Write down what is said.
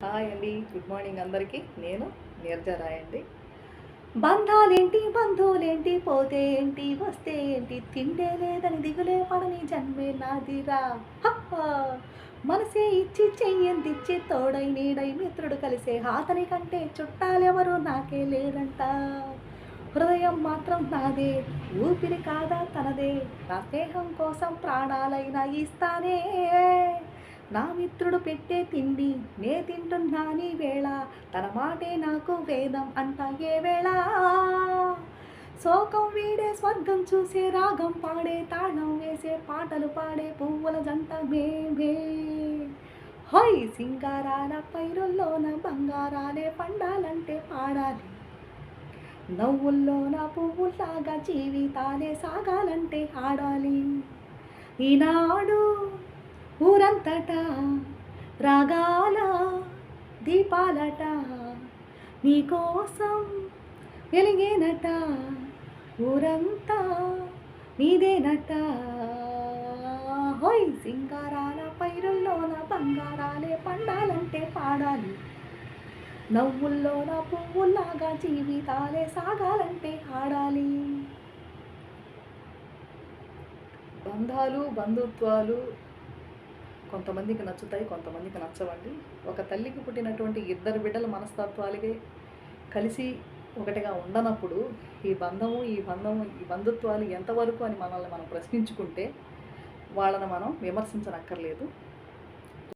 Hi అండి. Good morning అందరికీ. నేను నీరజ రాయ్ అండి. బంధాలేంటి బంధువులేంటి పోతే ఏంటి వస్తే ఏంటి తిండే లేదని దిగులే పడని జన్మే నాదిరా. హహా! మనసే ఇచ్చి చెయ్యందిచ్చి తోడై నీడై మిత్రుడు కలిసే హాతని కంటే చుట్టాలెవరు నాకే లేరంట. హృదయం మాత్రం నాదే, ఊపిరి కాదా తనదే, నా స్నేహం కోసం ప్రాణాలైనా ఇస్తానే. నా మిత్రుడు పెట్టే తిండి నే తింటున్నానీ వేళ, తన మాటే నాకు వేదం అంట ఏ వేళ. శోకం వీడే స్వర్గం చూసే రాగం పాడే తాళం వేసే పాటలు పాడే పువ్వుల జంట మేమే. హోయ్ సింగారాల పైరుల్లోన బంగారాలే పండాలంటే పాడాలి, నవ్వుల్లోన పువ్వులాగా జీవితాలే సాగాలంటే ఆడాలి. ఈనాడు ఊరంతటా రాగాల దీపాలట, నీకోసం వెలిగేనట, ఊరంతా నీదేనట. హోయ్ సింగారాల పైరుల్లోన బంగారాలే పండాలంటే పాడాలి, నవ్వుల్లోన పువ్వుల్లాగా జీవితాలే సాగాలంటే ఆడాలి. బంధాలు బంధుత్వాలు కొంతమందికి నచ్చుతాయి, కొంతమందికి నచ్చవండి. ఒక తల్లికి పుట్టినటువంటి ఇద్దరు బిడ్డల మనస్తత్వాలకే కలిసి ఒకటిగా ఉండనప్పుడు ఈ బంధము ఈ బంధుత్వాలు ఎంతవరకు అని మనల్ని మనం ప్రశ్నించుకుంటే వాళ్ళని మనం విమర్శించనక్కర్లేదు.